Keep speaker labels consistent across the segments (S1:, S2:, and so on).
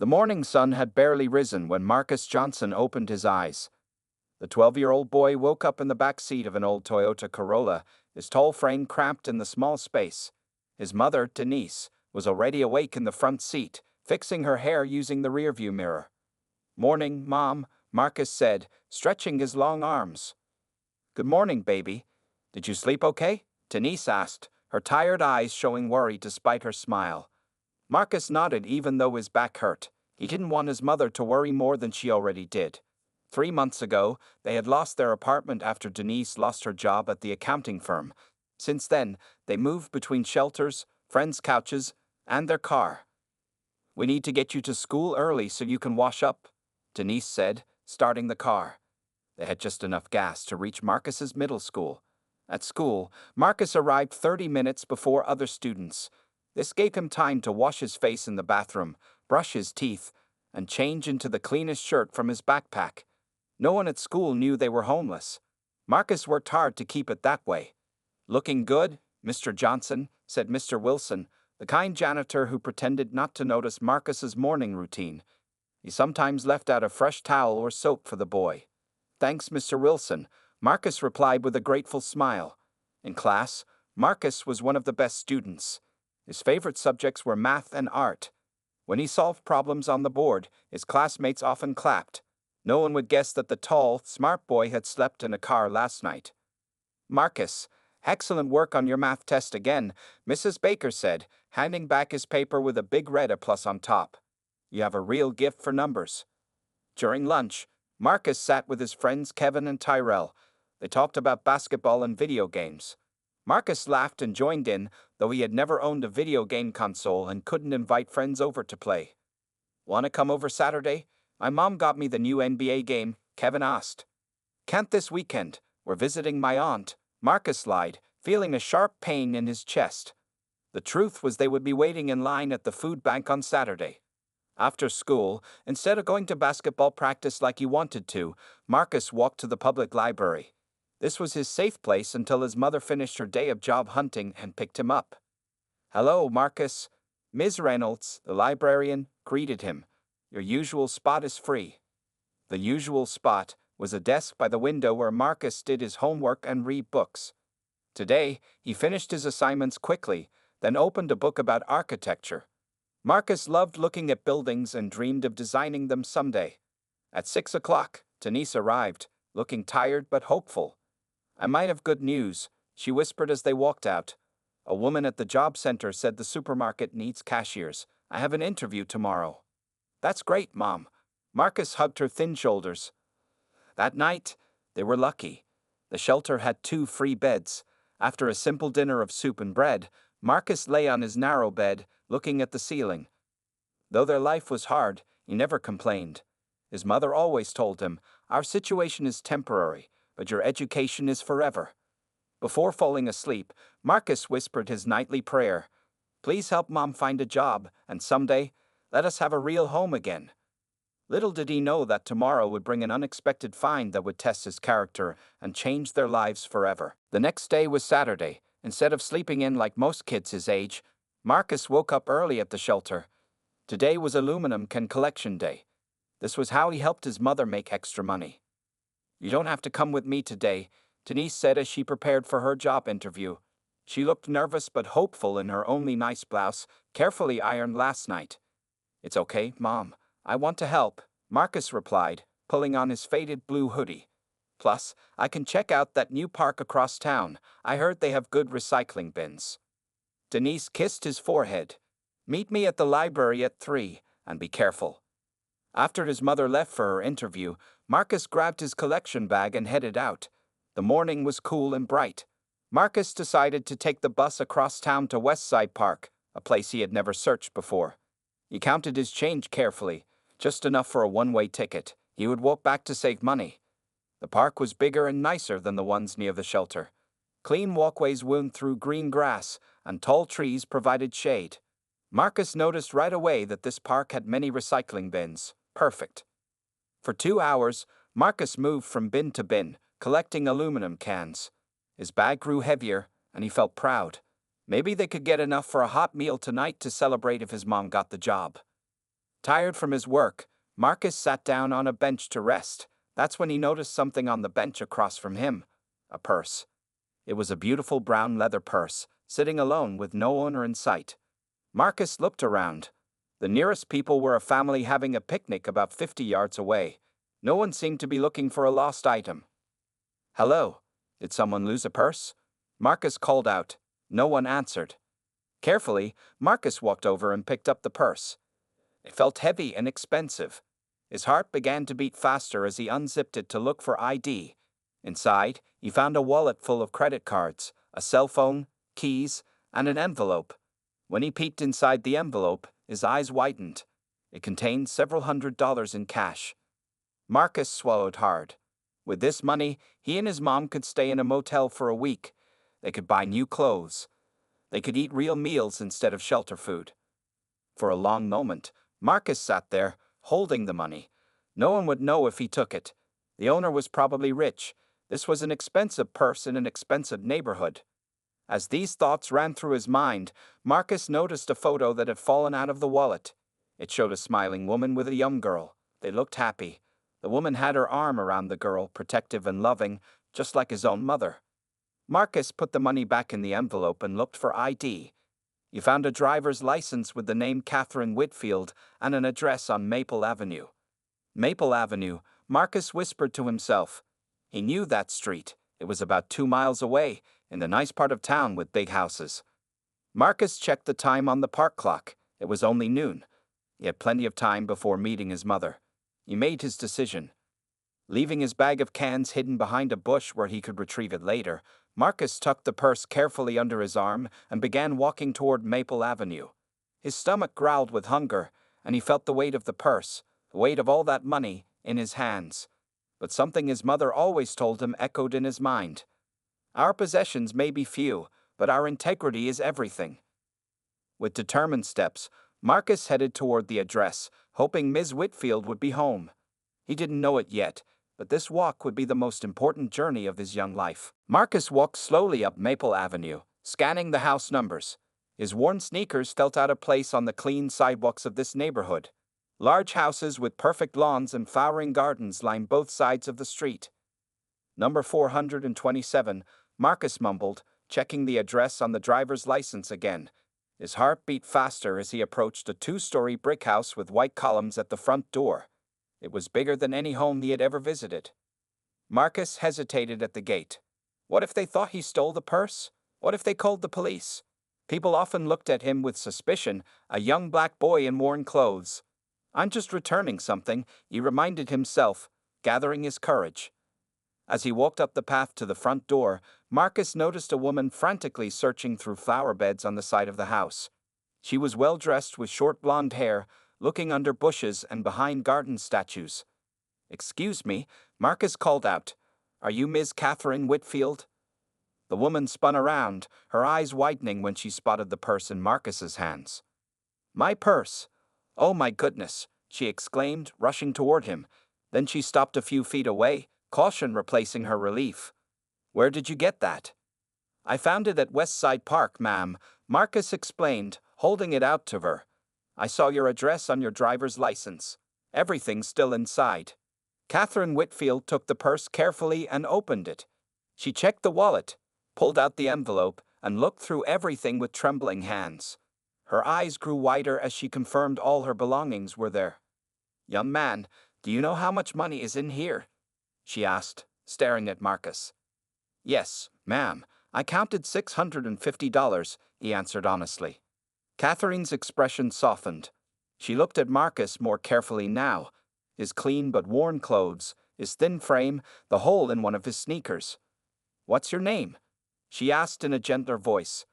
S1: The morning sun had barely risen when Marcus Johnson opened his eyes. The 12-year-old boy woke up in the back seat of an old Toyota Corolla, his tall frame cramped in the small space. His mother, Denise, was already awake in the front seat, fixing her hair using the rearview mirror. "Morning, Mom," Marcus said, stretching his long arms. "Good morning, baby. Did you sleep okay?" Denise asked, her tired eyes showing worry despite her smile. Marcus nodded even though his back hurt. He didn't want his mother to worry more than she already did. 3 months ago, they had lost their apartment after Denise lost her job at the accounting firm. Since then, they moved between shelters, friends' couches, and their car. "We need to get you to school early so you can wash up," Denise said, starting the car. They had just enough gas to reach Marcus's middle school. At school, Marcus arrived 30 minutes before other students. This gave him time to wash his face in the bathroom, brush his teeth, and change into the cleanest shirt from his backpack. No one at school knew they were homeless. Marcus worked hard to keep it that way. "Looking good, Mr. Johnson," said Mr. Wilson, the kind janitor who pretended not to notice Marcus's morning routine. He sometimes left out a fresh towel or soap for the boy. "Thanks, Mr. Wilson," Marcus replied with a grateful smile. In class, Marcus was one of the best students. His favorite subjects were math and art. When he solved problems on the board, his classmates often clapped. No one would guess that the tall, smart boy had slept in a car last night. "Marcus, excellent work on your math test again," Mrs. Baker said, handing back his paper with a big red A+ on top. "You have a real gift for numbers." During lunch, Marcus sat with his friends Kevin and Tyrell. They talked about basketball and video games. Marcus laughed and joined in, though he had never owned a video game console and couldn't invite friends over to play. "Want to come over Saturday? My mom got me the new NBA game," Kevin asked. "Can't this weekend. We're visiting my aunt," Marcus lied, feeling a sharp pain in his chest. The truth was they would be waiting in line at the food bank on Saturday. After school, instead of going to basketball practice like he wanted to, Marcus walked to the public library. This was his safe place until his mother finished her day of job hunting and picked him up. "Hello, Marcus." Ms. Reynolds, the librarian, greeted him. "Your usual spot is free." The usual spot was a desk by the window where Marcus did his homework and read books. Today, he finished his assignments quickly, then opened a book about architecture. Marcus loved looking at buildings and dreamed of designing them someday. At 6 o'clock, Denise arrived, looking tired but hopeful. "I might have good news," she whispered as they walked out. "A woman at the job center said the supermarket needs cashiers. I have an interview tomorrow." "That's great, Mom." Marcus hugged her thin shoulders. That night, they were lucky. The shelter had 2 free beds. After a simple dinner of soup and bread, Marcus lay on his narrow bed, looking at the ceiling. Though their life was hard, he never complained. His mother always told him, "Our situation is temporary, but your education is forever." Before falling asleep, Marcus whispered his nightly prayer. "Please help Mom find a job, and someday, let us have a real home again." Little did he know that tomorrow would bring an unexpected find that would test his character and change their lives forever. The next day was Saturday. Instead of sleeping in like most kids his age, Marcus woke up early at the shelter. Today was aluminum can collection day. This was how he helped his mother make extra money. "You don't have to come with me today," Denise said as she prepared for her job interview. She looked nervous but hopeful in her only nice blouse, carefully ironed last night. "It's okay, Mom. I want to help," Marcus replied, pulling on his faded blue hoodie. "Plus, I can check out that new park across town. I heard they have good recycling bins." Denise kissed his forehead. "Meet me at the library at 3, and be careful." After his mother left for her interview, Marcus grabbed his collection bag and headed out. The morning was cool and bright. Marcus decided to take the bus across town to Westside Park, a place he had never searched before. He counted his change carefully, just enough for a one-way ticket. He would walk back to save money. The park was bigger and nicer than the ones near the shelter. Clean walkways wound through green grass, and tall trees provided shade. Marcus noticed right away that this park had many recycling bins. Perfect. For 2 hours, Marcus moved from bin to bin, collecting aluminum cans. His bag grew heavier, and he felt proud. Maybe they could get enough for a hot meal tonight to celebrate if his mom got the job. Tired from his work, Marcus sat down on a bench to rest. That's when he noticed something on the bench across from him. A purse. It was a beautiful brown leather purse, sitting alone with no owner in sight. Marcus looked around. The nearest people were a family having a picnic about 50 yards away. No one seemed to be looking for a lost item. "Hello, did someone lose a purse?" Marcus called out. No one answered. Carefully, Marcus walked over and picked up the purse. It felt heavy and expensive. His heart began to beat faster as he unzipped it to look for ID. Inside, he found a wallet full of credit cards, a cell phone, keys, and an envelope. When he peeked inside the envelope, his eyes widened. It contained several $100s in cash. Marcus swallowed hard. With this money, he and his mom could stay in a motel for a week. They could buy new clothes. They could eat real meals instead of shelter food. For a long moment, Marcus sat there, holding the money. No one would know if he took it. The owner was probably rich. This was an expensive purse in an expensive neighborhood. As these thoughts ran through his mind, Marcus noticed a photo that had fallen out of the wallet. It showed a smiling woman with a young girl. They looked happy. The woman had her arm around the girl, protective and loving, just like his own mother. Marcus put the money back in the envelope and looked for ID. He found a driver's license with the name Catherine Whitfield and an address on Maple Avenue. Maple Avenue, Marcus whispered to himself. He knew that street. It was about 2 miles away, in the nice part of town with big houses. Marcus checked the time on the park clock. It was only noon. He had plenty of time before meeting his mother. He made his decision. Leaving his bag of cans hidden behind a bush where he could retrieve it later, Marcus tucked the purse carefully under his arm and began walking toward Maple Avenue. His stomach growled with hunger, and he felt the weight of the purse, the weight of all that money, in his hands. But something his mother always told him echoed in his mind. Our possessions may be few, but our integrity is everything. With determined steps, Marcus headed toward the address, hoping Ms. Whitfield would be home. He didn't know it yet, but this walk would be the most important journey of his young life. Marcus walked slowly up Maple Avenue, scanning the house numbers. His worn sneakers felt out of place on the clean sidewalks of this neighborhood. Large houses with perfect lawns and flowering gardens lined both sides of the street. Number 427, Marcus mumbled, checking the address on the driver's license again. His heart beat faster as he approached a 2-story brick house with white columns at the front door. It was bigger than any home he had ever visited. Marcus hesitated at the gate. What if they thought he stole the purse? What if they called the police? People often looked at him with suspicion, a young black boy in worn clothes. "I'm just returning something," he reminded himself, gathering his courage. As he walked up the path to the front door, Marcus noticed a woman frantically searching through flower beds on the side of the house. She was well dressed with short blonde hair, looking under bushes and behind garden statues. "Excuse me," Marcus called out. "Are you Ms. Catherine Whitfield?" The woman spun around, her eyes widening when she spotted the purse in Marcus's hands. "My purse! Oh my goodness!" she exclaimed, rushing toward him. Then she stopped a few feet away, caution replacing her relief. "Where did you get that?" "I found it at Westside Park, ma'am," Marcus explained, holding it out to her. "I saw your address on your driver's license. Everything's still inside." Catherine Whitfield took the purse carefully and opened it. She checked the wallet, pulled out the envelope, and looked through everything with trembling hands. Her eyes grew wider as she confirmed all her belongings were there. "Young man, do you know how much money is in here?" she asked, staring at Marcus. "Yes, ma'am, I counted $650, he answered honestly. Catherine's expression softened. She looked at Marcus more carefully now. His clean but worn clothes, his thin frame, the hole in one of his sneakers. "What's your name?" she asked in a gentler voice.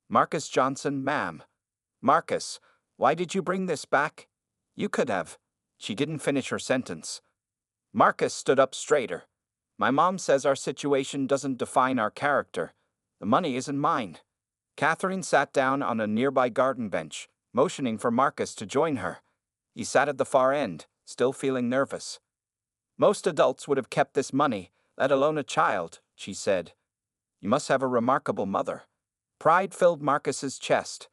S1: "Marcus Johnson, ma'am." "Marcus, why did you bring this back?" "You could have." She didn't finish her sentence. Marcus stood up straighter. "My mom says our situation doesn't define our character. The money isn't mine." Catherine sat down on a nearby garden bench, motioning for Marcus to join her. He sat at the far end, still feeling nervous. "Most adults would have kept this money, let alone a child," she said. "You must have a remarkable mother." Pride filled Marcus's chest.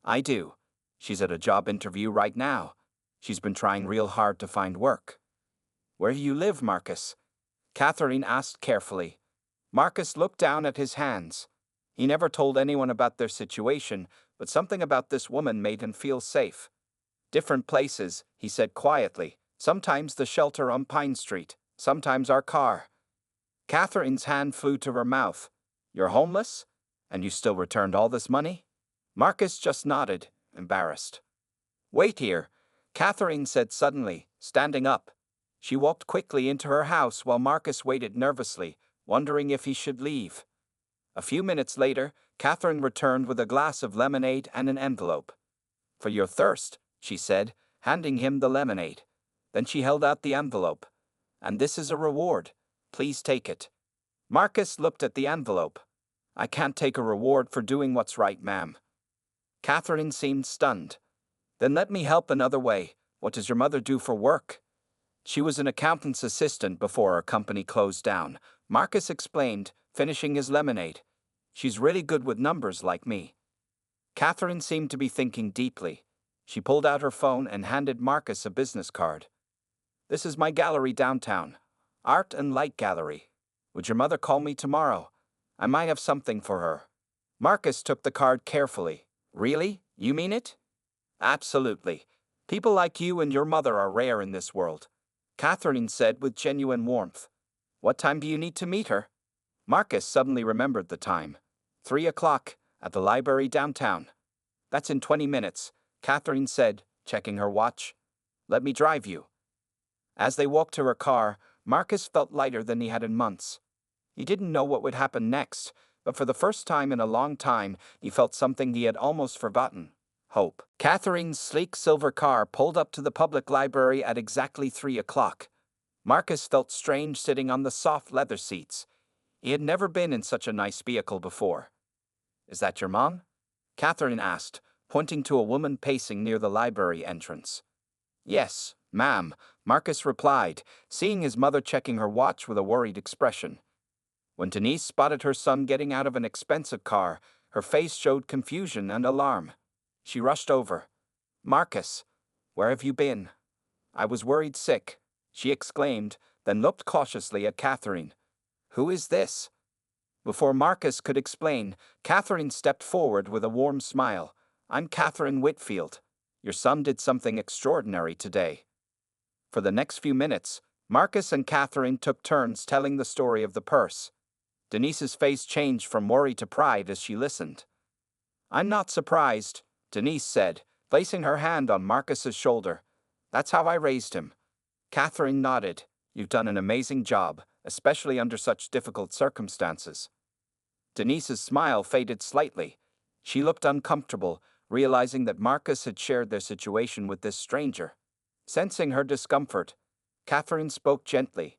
S1: "I do. She's at a job interview right now." She's been trying real hard to find work. Where do you live, Marcus? Catherine asked carefully. Marcus looked down at his hands. He never told anyone about their situation, but something about this woman made him feel safe. Different places, he said quietly. Sometimes the shelter on Pine Street, sometimes our car. Catherine's hand flew to her mouth. You're homeless? And you still returned all this money? Marcus just nodded, embarrassed. Wait here, Catherine said suddenly, standing up. She walked quickly into her house while Marcus waited nervously, wondering if he should leave. A few minutes later, Catherine returned with a glass of lemonade and an envelope. For your thirst, she said, handing him the lemonade. Then she held out the envelope. And this is a reward. Please take it. Marcus looked at the envelope. I can't take a reward for doing what's right, ma'am. Catherine seemed stunned. Then let me help another way. What does your mother do for work? She was an accountant's assistant before our company closed down. Marcus explained, finishing his lemonade. She's really good with numbers like me. Catherine seemed to be thinking deeply. She pulled out her phone and handed Marcus a business card. This is my gallery downtown. Art and Light Gallery. Would your mother call me tomorrow? I might have something for her. Marcus took the card carefully. Really? You mean it? Absolutely. People like you and your mother are rare in this world, Catherine said with genuine warmth. What time do you need to meet her? Marcus suddenly remembered the time. 3 o'clock, at the library downtown. That's in 20 minutes, Catherine said, checking her watch. Let me drive you. As they walked to her car, Marcus felt lighter than he had in months. He didn't know what would happen next, but for the first time in a long time, he felt something he had almost forgotten. Hope. Catherine's sleek silver car pulled up to the public library at exactly 3 o'clock. Marcus felt strange sitting on the soft leather seats. He had never been in such a nice vehicle before. Is that your mom? Catherine asked, pointing to a woman pacing near the library entrance. Yes, ma'am, Marcus replied, seeing his mother checking her watch with a worried expression. When Denise spotted her son getting out of an expensive car, her face showed confusion and alarm. She rushed over. Marcus, where have you been? I was worried sick, she exclaimed, then looked cautiously at Catherine. Who is this? Before Marcus could explain, Catherine stepped forward with a warm smile. I'm Catherine Whitfield. Your son did something extraordinary today. For the next few minutes, Marcus and Catherine took turns telling the story of the purse. Denise's face changed from worry to pride as she listened. I'm not surprised, Denise said, placing her hand on Marcus's shoulder. That's how I raised him. Catherine nodded. You've done an amazing job, especially under such difficult circumstances. Denise's smile faded slightly. She looked uncomfortable, realizing that Marcus had shared their situation with this stranger. Sensing her discomfort, Catherine spoke gently.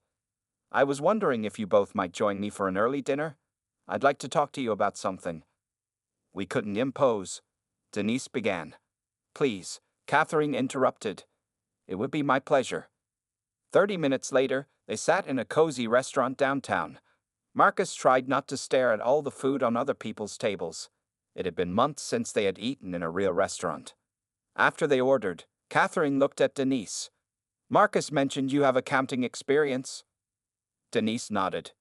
S1: I was wondering if you both might join me for an early dinner. I'd like to talk to you about something. We couldn't impose, Denise began. Please, Catherine interrupted. It would be my pleasure. 30 minutes later, they sat in a cozy restaurant downtown. Marcus tried not to stare at all the food on other people's tables. It had been months since they had eaten in a real restaurant. After they ordered, Catherine looked at Denise. Marcus mentioned you have accounting experience. Denise nodded.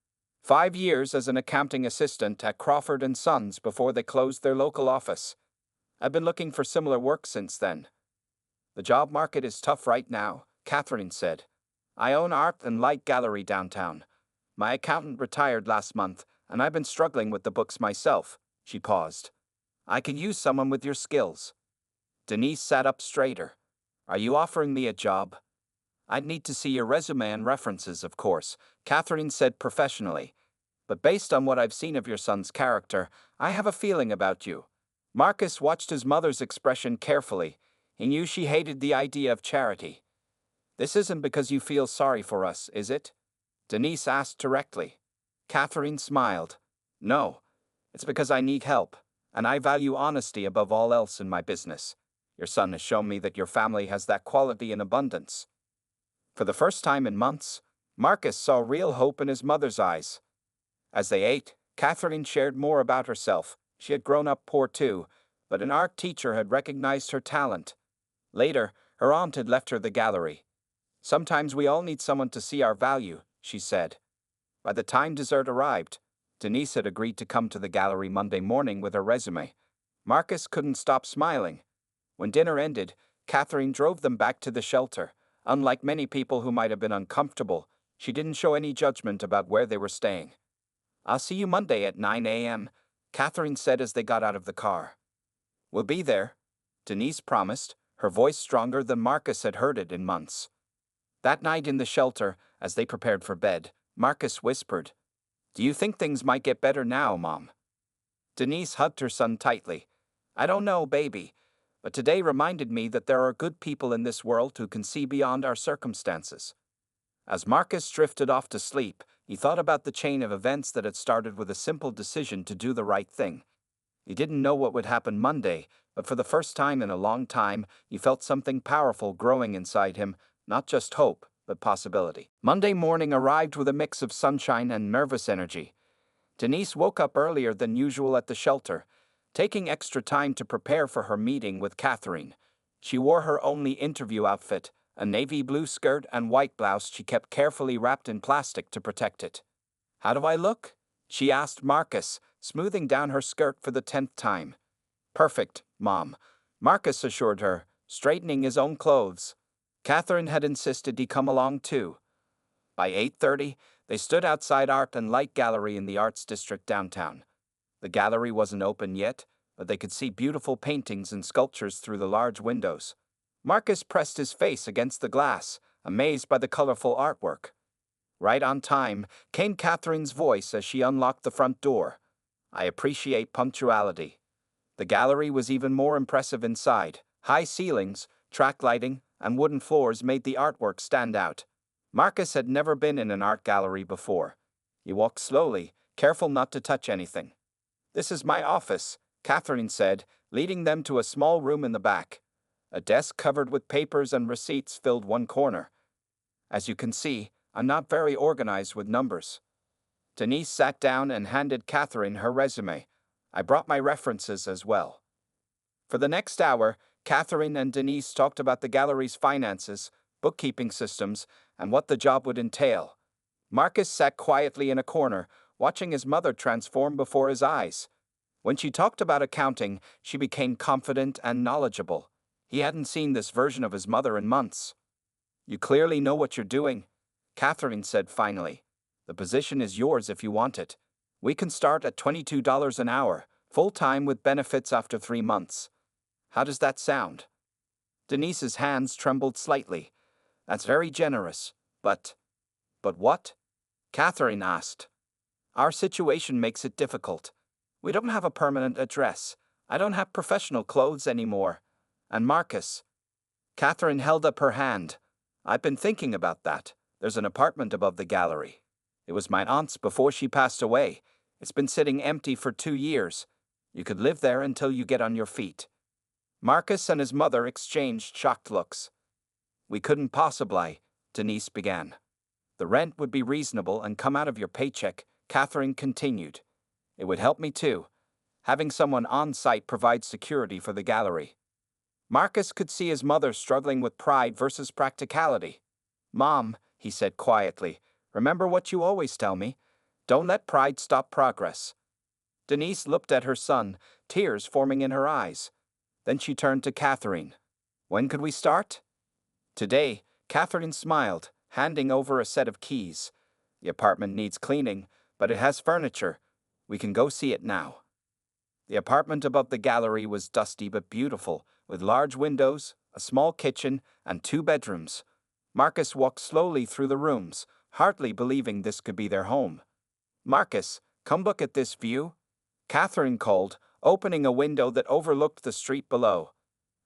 S1: 5 years as an accounting assistant at Crawford & Sons before they closed their local office. I've been looking for similar work since then. The job market is tough right now, Catherine said. I own Art and Light Gallery downtown. My accountant retired last month, and I've been struggling with the books myself. She paused. I could use someone with your skills. Denise sat up straighter. Are you offering me a job? I'd need to see your resume and references, of course, Catherine said professionally. But based on what I've seen of your son's character, I have a feeling about you. Marcus watched his mother's expression carefully. He knew she hated the idea of charity. This isn't because you feel sorry for us, is it? Denise asked directly. Catherine smiled. No, it's because I need help, and I value honesty above all else in my business. Your son has shown me that your family has that quality in abundance. For the first time in months, Marcus saw real hope in his mother's eyes. As they ate, Catherine shared more about herself. She had grown up poor too, but an art teacher had recognized her talent. Later, Her aunt had left her the gallery. "Sometimes we all need someone to see our value," she said. By the time dessert arrived, Denise had agreed to come to the gallery Monday morning with her resume. Marcus couldn't stop smiling. When dinner ended, Catherine drove them back to the shelter. Unlike many people who might have been uncomfortable, she didn't show any judgment about where they were staying. "I'll see you Monday at 9 a.m., Catherine said as they got out of the car. "We'll be there," Denise promised, her voice stronger than Marcus had heard it in months. That night in the shelter, as they prepared for bed, Marcus whispered, "Do you think things might get better now, Mom?" Denise hugged her son tightly. "I don't know, baby, but today reminded me that there are good people in this world who can see beyond our circumstances." As Marcus drifted off to sleep, he thought about the chain of events that had started with a simple decision to do the right thing. He didn't know what would happen Monday, but for the first time in a long time, he felt something powerful growing inside him, not just hope, but possibility. Monday morning arrived with a mix of sunshine and nervous energy. Denise woke up earlier than usual at the shelter, taking extra time to prepare for her meeting with Catherine. She wore her only interview outfit, a navy blue skirt and white blouse she kept carefully wrapped in plastic to protect it. "How do I look?" she asked Marcus, smoothing down her skirt for the 10th time. "Perfect, Mom," Marcus assured her, straightening his own clothes. Catherine had insisted he come along too. By 8:30, they stood outside Art and Light Gallery in the Arts District downtown. The gallery wasn't open yet, but they could see beautiful paintings and sculptures through the large windows. Marcus pressed his face against the glass, amazed by the colorful artwork. Right on time came Catherine's voice as she unlocked the front door. "I appreciate punctuality." The gallery was even more impressive inside. High ceilings, track lighting, and wooden floors made the artwork stand out. Marcus had never been in an art gallery before. He walked slowly, careful not to touch anything. "This is my office," Catherine said, leading them to a small room in the back. A desk covered with papers and receipts filled one corner. "As you can see, I'm not very organized with numbers." Denise sat down and handed Catherine her resume. "I brought my references as well." For the next hour, Catherine and Denise talked about the gallery's finances, bookkeeping systems, and what the job would entail. Marcus sat quietly in a corner, watching his mother transform before his eyes. When she talked about accounting, she became confident and knowledgeable. He hadn't seen this version of his mother in months. "You clearly know what you're doing," Catherine said finally. "The position is yours if you want it. We can start at $22 an hour, full-time with benefits after 3 months. How does that sound?" Denise's hands trembled slightly. "That's very generous, but..." "But what?" Catherine asked. "Our situation makes it difficult. We don't have a permanent address. I don't have professional clothes anymore. And Marcus..." Catherine held up her hand. "I've been thinking about that. There's an apartment above the gallery. It was my aunt's before she passed away. It's been sitting empty for 2 years. You could live there until you get on your feet." Marcus and his mother exchanged shocked looks. "We couldn't possibly," Denise began. "The rent would be reasonable and come out of your paycheck," Catherine continued. "It would help me too. Having someone on site provides security for the gallery." Marcus could see his mother struggling with pride versus practicality. "Mom," he said quietly, "remember what you always tell me. Don't let pride stop progress." Denise looked at her son, tears forming in her eyes. Then she turned to Catherine. "When could we start?" "Today," Catherine smiled, handing over a set of keys. "The apartment needs cleaning, but it has furniture. We can go see it now." The apartment above the gallery was dusty but beautiful, with large windows, a small kitchen, and 2 bedrooms. Marcus walked slowly through the rooms, hardly believing this could be their home. "Marcus, come look at this view," Catherine called, opening a window that overlooked the street below.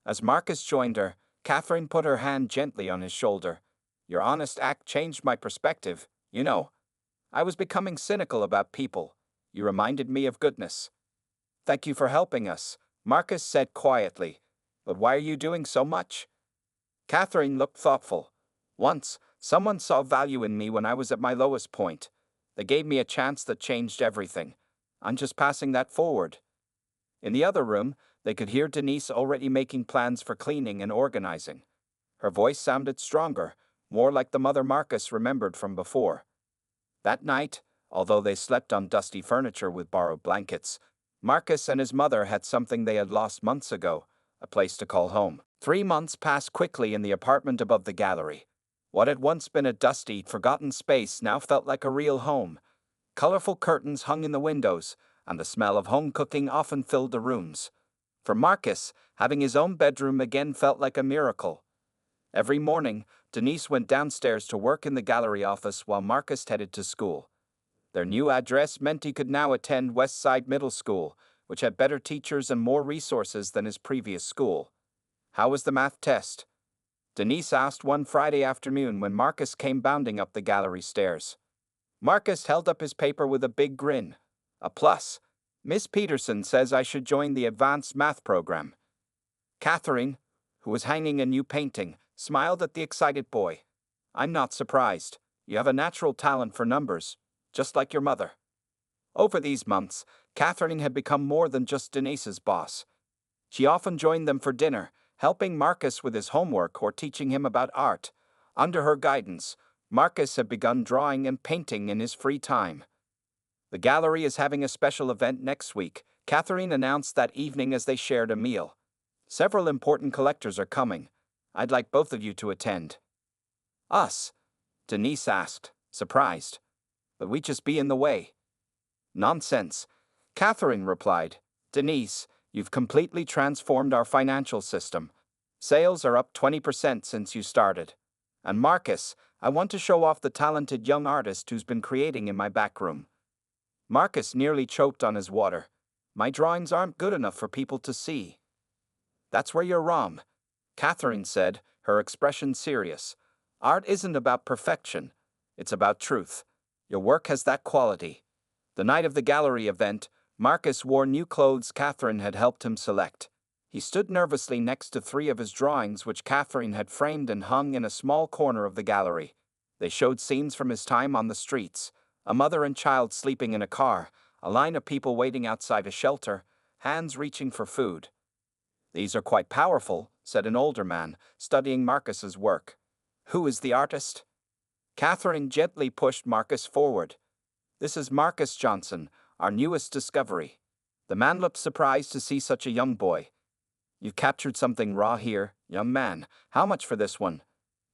S1: As Marcus joined her, Catherine put her hand gently on his shoulder. "Your honest act changed my perspective, you know. I was becoming cynical about people. You reminded me of goodness." "Thank you for helping us," Marcus said quietly. "But why are you doing so much?" Catherine looked thoughtful. "Once, someone saw value in me when I was at my lowest point. They gave me a chance that changed everything. I'm just passing that forward." In the other room, they could hear Denise already making plans for cleaning and organizing. Her voice sounded stronger, more like the mother Marcus remembered from before. That night, although they slept on dusty furniture with borrowed blankets, Marcus and his mother had something they had lost months ago, a place to call home. 3 months passed quickly in the apartment above the gallery. What had once been a dusty, forgotten space now felt like a real home. Colorful curtains hung in the windows, and the smell of home cooking often filled the rooms. For Marcus, having his own bedroom again felt like a miracle. Every morning, Denise went downstairs to work in the gallery office while Marcus headed to school. Their new address meant he could now attend West Side Middle School, which had better teachers and more resources than his previous school. How was the math test? Denise asked one Friday afternoon when Marcus came bounding up the gallery stairs. Marcus held up his paper with a big grin. A plus. Miss Peterson says I should join the advanced math program. Catherine, who was hanging a new painting, smiled at the excited boy. I'm not surprised. You have a natural talent for numbers, just like your mother. Over these months, Catherine had become more than just Denise's boss. She often joined them for dinner, helping Marcus with his homework or teaching him about art. Under her guidance, Marcus had begun drawing and painting in his free time. The gallery is having a special event next week, Catherine announced that evening as they shared a meal. Several important collectors are coming. I'd like both of you to attend. Us? Denise asked, surprised. But we'd just be in the way. Nonsense, Catherine replied. Denise, you've completely transformed our financial system. Sales are up 20% since you started. And Marcus, I want to show off the talented young artist who's been creating in my back room. Marcus nearly choked on his water. My drawings aren't good enough for people to see. That's where you're wrong, Catherine said, her expression serious. Art isn't about perfection. It's about truth. Your work has that quality. The night of the gallery event, Marcus wore new clothes Catherine had helped him select. He stood nervously next to 3 of his drawings which Catherine had framed and hung in a small corner of the gallery. They showed scenes from his time on the streets, a mother and child sleeping in a car, a line of people waiting outside a shelter, hands reaching for food. These are quite powerful, said an older man, studying Marcus's work. Who is the artist? Catherine gently pushed Marcus forward. This is Marcus Johnson, our newest discovery. The man looked surprised to see such a young boy. You've captured something raw here, young man. How much for this one?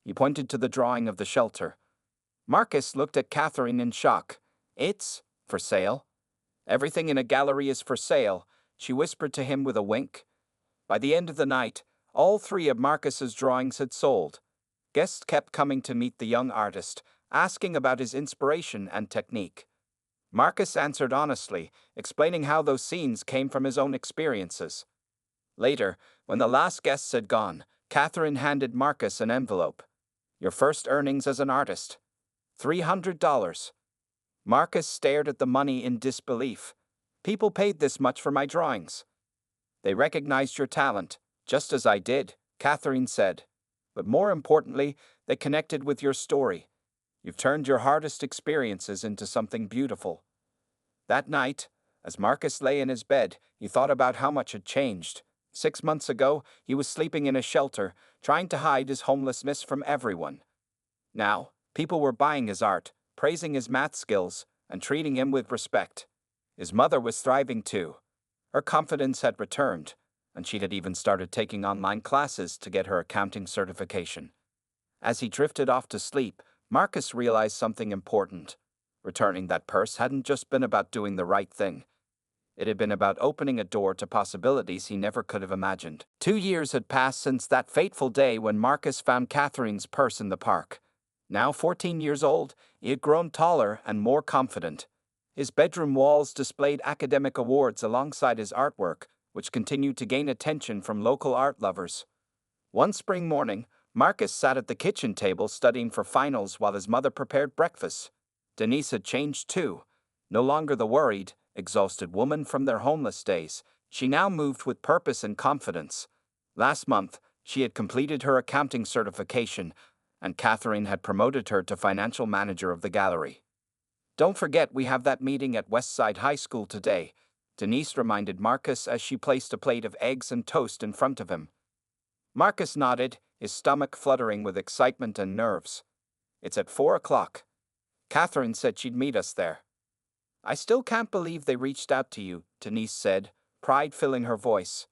S1: He pointed to the drawing of the shelter. Marcus looked at Catherine in shock. It's for sale. Everything in a gallery is for sale, she whispered to him with a wink. By the end of the night, all 3 of Marcus's drawings had sold. Guests kept coming to meet the young artist, asking about his inspiration and technique. Marcus answered honestly, explaining how those scenes came from his own experiences. Later, when the last guests had gone, Catherine handed Marcus an envelope. Your first earnings as an artist. $300. Marcus stared at the money in disbelief. People paid this much for my drawings. They recognized your talent, just as I did, Catherine said. But more importantly, they connected with your story. You've turned your hardest experiences into something beautiful. That night, as Marcus lay in his bed, he thought about how much had changed. 6 months ago, he was sleeping in a shelter, trying to hide his homelessness from everyone. Now, people were buying his art, praising his math skills, and treating him with respect. His mother was thriving too. Her confidence had returned, and she had even started taking online classes to get her accounting certification. As he drifted off to sleep, Marcus realized something important. Returning that purse hadn't just been about doing the right thing. It had been about opening a door to possibilities he never could have imagined. 2 years had passed since that fateful day when Marcus found Catherine's purse in the park. Now 14 years old, he had grown taller and more confident. His bedroom walls displayed academic awards alongside his artwork, which continued to gain attention from local art lovers. One spring morning, Marcus sat at the kitchen table studying for finals while his mother prepared breakfast. Denise had changed too. No longer the worried, exhausted woman from their homeless days, she now moved with purpose and confidence. Last month, she had completed her accounting certification, and Catherine had promoted her to financial manager of the gallery. Don't forget we have that meeting at Westside High School today, Denise reminded Marcus as she placed a plate of eggs and toast in front of him. Marcus nodded, his stomach fluttering with excitement and nerves. "It's at 4 o'clock. Catherine said she'd meet us there." "I still can't believe they reached out to you," Denise said, pride filling her voice.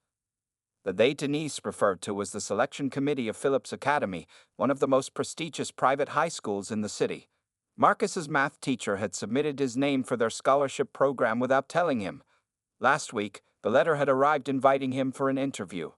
S1: The they Denise referred to was the selection committee of Phillips Academy, one of the most prestigious private high schools in the city. Marcus's math teacher had submitted his name for their scholarship program without telling him. Last week, the letter had arrived inviting him for an interview.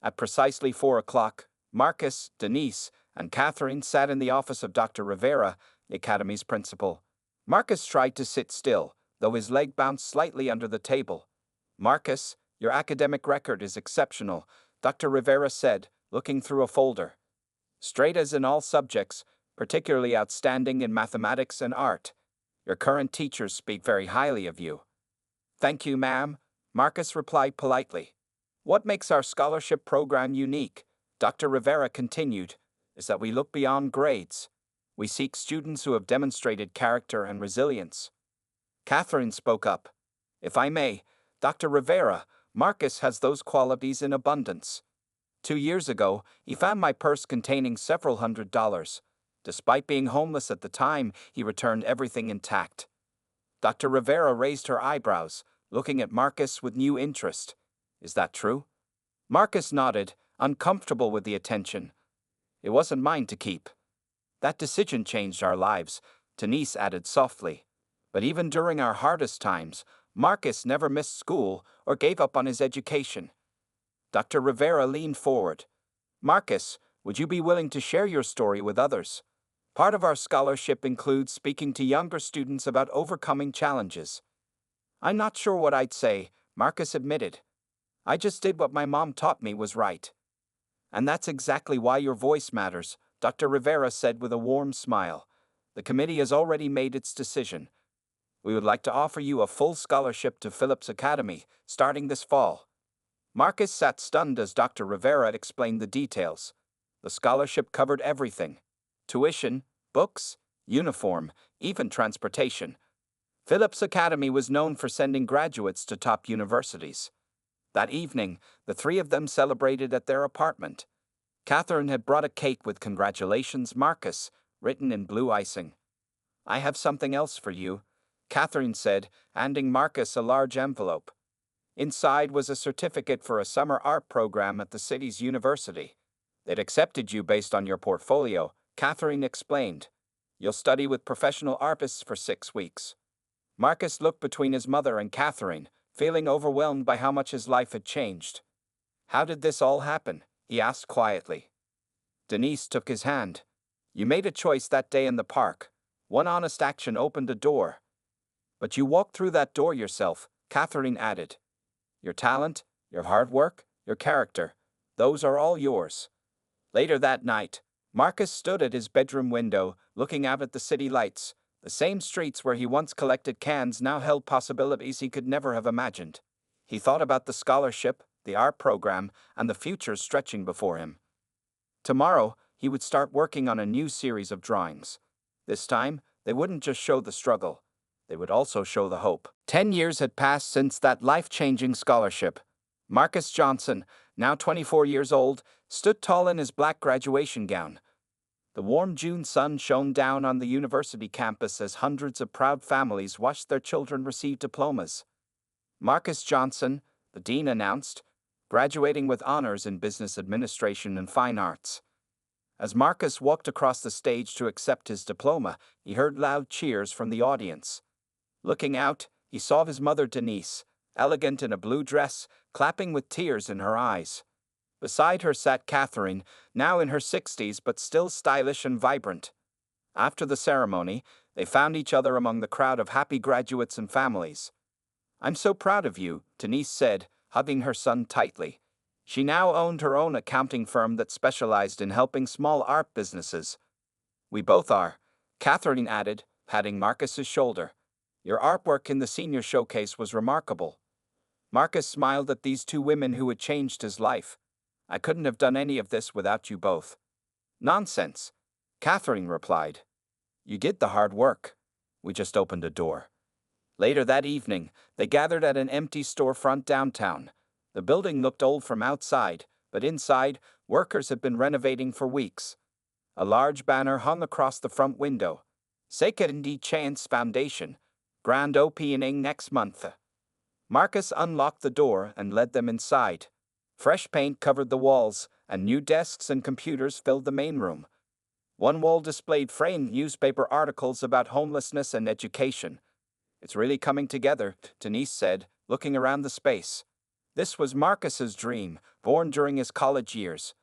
S1: At precisely 4 o'clock, Marcus, Denise, and Catherine sat in the office of Dr. Rivera, the academy's principal. Marcus tried to sit still, though his leg bounced slightly under the table. "Marcus, your academic record is exceptional," Dr. Rivera said, looking through a folder. "Straight A's in all subjects, particularly outstanding in mathematics and art. Your current teachers speak very highly of you." "Thank you, ma'am," Marcus replied politely. "What makes our scholarship program unique," Dr. Rivera continued, "is that we look beyond grades. We seek students who have demonstrated character and resilience." Catherine spoke up. "If I may, Dr. Rivera, Marcus has those qualities in abundance. 2 years ago, he found my purse containing several $100s. Despite being homeless at the time, he returned everything intact." Dr. Rivera raised her eyebrows, looking at Marcus with new interest. "Is that true?" Marcus nodded, uncomfortable with the attention. "It wasn't mine to keep." "That decision changed our lives," Denise added softly. "But even during our hardest times, Marcus never missed school or gave up on his education." Dr. Rivera leaned forward. "Marcus, would you be willing to share your story with others? Part of our scholarship includes speaking to younger students about overcoming challenges." "I'm not sure what I'd say," Marcus admitted. "I just did what my mom taught me was right." "And that's exactly why your voice matters," Dr. Rivera said with a warm smile. "The committee has already made its decision. We would like to offer you a full scholarship to Phillips Academy, starting this fall." Marcus sat stunned as Dr. Rivera explained the details. The scholarship covered everything: tuition, books, uniform, even transportation. Phillips Academy was known for sending graduates to top universities. That evening, the three of them celebrated at their apartment. Catherine had brought a cake with "Congratulations, Marcus," written in blue icing. "I have something else for you," Catherine said, handing Marcus a large envelope. Inside was a certificate for a summer art program at the city's university. "They'd accepted you based on your portfolio," Catherine explained. "You'll study with professional artists for 6 weeks." Marcus looked between his mother and Catherine, feeling overwhelmed by how much his life had changed. "How did this all happen?" he asked quietly. Denise took his hand. "You made a choice that day in the park. One honest action opened a door. But you walked through that door yourself," Catherine added. "Your talent, your hard work, your character, those are all yours." Later that night, Marcus stood at his bedroom window, looking out at the city lights. The same streets where he once collected cans now held possibilities he could never have imagined. He thought about the scholarship, the art program, and the future stretching before him. Tomorrow, he would start working on a new series of drawings. This time, they wouldn't just show the struggle. They would also show the hope. 10 years had passed since that life-changing scholarship. Marcus Johnson, now 24 years old, stood tall in his black graduation gown. The warm June sun shone down on the university campus as hundreds of proud families watched their children receive diplomas. Marcus Johnson, the dean announced, graduating with honors in business administration and fine arts. As Marcus walked across the stage to accept his diploma, he heard loud cheers from the audience. Looking out, he saw his mother Denise, elegant in a blue dress, clapping with tears in her eyes. Beside her sat Catherine, now in her 60s but still stylish and vibrant. After the ceremony, they found each other among the crowd of happy graduates and families. "I'm so proud of you," Denise said, hugging her son tightly. She now owned her own accounting firm that specialized in helping small art businesses. "We both are," Catherine added, patting Marcus's shoulder. "Your artwork in the senior showcase was remarkable." Marcus smiled at these two women who had changed his life. "I couldn't have done any of this without you both." "Nonsense," Catherine replied. "You did the hard work. We just opened a door." Later that evening, they gathered at an empty storefront downtown. The building looked old from outside, But inside, workers had been renovating for weeks. A large banner hung across the front window. Second Chance Foundation. Grand opening next month. Marcus unlocked the door and led them inside. Fresh paint covered the walls, and new desks and computers filled the main room. One wall displayed framed newspaper articles about homelessness and education. "It's really coming together," Denise said, looking around the space. This was Marcus's dream, born during his college years.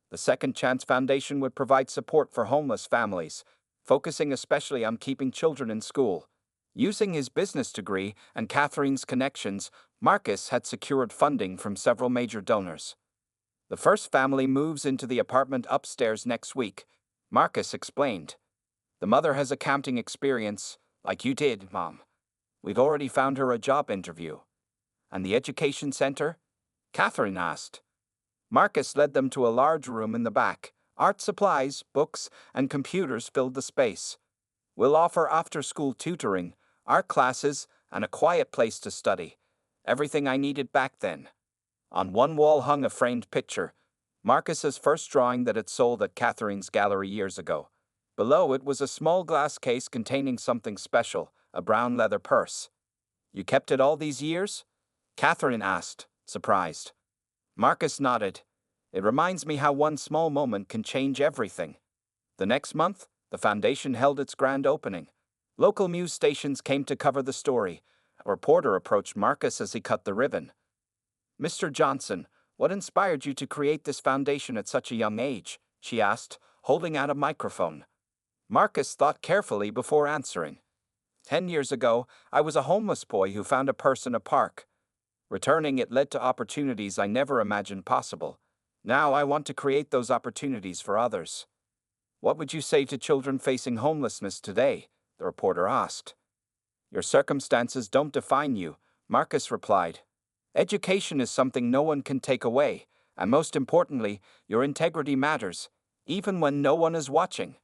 S1: The Second Chance Foundation would provide support for homeless families, focusing especially on keeping children in school. Using his business degree and Catherine's connections, Marcus had secured funding from several major donors. The first family moves into the apartment upstairs next week, Marcus explained. "The mother has accounting experience, like you did, Mom. We've already found her a job interview." "And the education center?" Catherine asked. Marcus led them to a large room in the back. Art supplies, books, and computers filled the space. "We'll offer after-school tutoring, art classes, and a quiet place to study. Everything I needed back then." On one wall hung a framed picture, Marcus's first drawing that had sold at Catherine's gallery years ago. Below it was a small glass case containing something special, a brown leather purse. "You kept it all these years?" Catherine asked, surprised. Marcus nodded. "It reminds me how one small moment can change everything." The next month, the foundation held its grand opening. Local news stations came to cover the story. A reporter approached Marcus as he cut the ribbon. "Mr. Johnson, what inspired you to create this foundation at such a young age?" she asked, holding out a microphone. Marcus thought carefully before answering. 10 years ago, I was a homeless boy who found a purse in a park. Returning it led to opportunities I never imagined possible. Now I want to create those opportunities for others." "What would you say to children facing homelessness today?" the reporter asked. "Your circumstances don't define you," Marcus replied. "Education is something no one can take away, and most importantly, your integrity matters, even when no one is watching."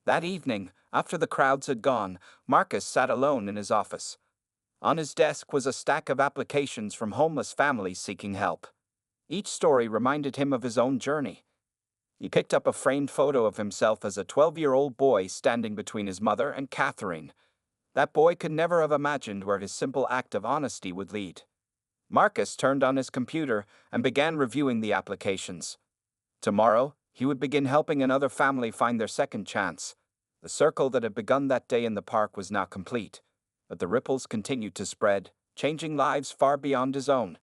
S1: That evening, after the crowds had gone, Marcus sat alone in his office. On his desk was a stack of applications from homeless families seeking help. Each story reminded him of his own journey. He picked up a framed photo of himself as a 12-year-old boy standing between his mother and Catherine. That boy could never have imagined where his simple act of honesty would lead. Marcus turned on his computer and began reviewing the applications. Tomorrow, he would begin helping another family find their second chance. The circle that had begun that day in the park was now complete, but the ripples continued to spread, changing lives far beyond his own.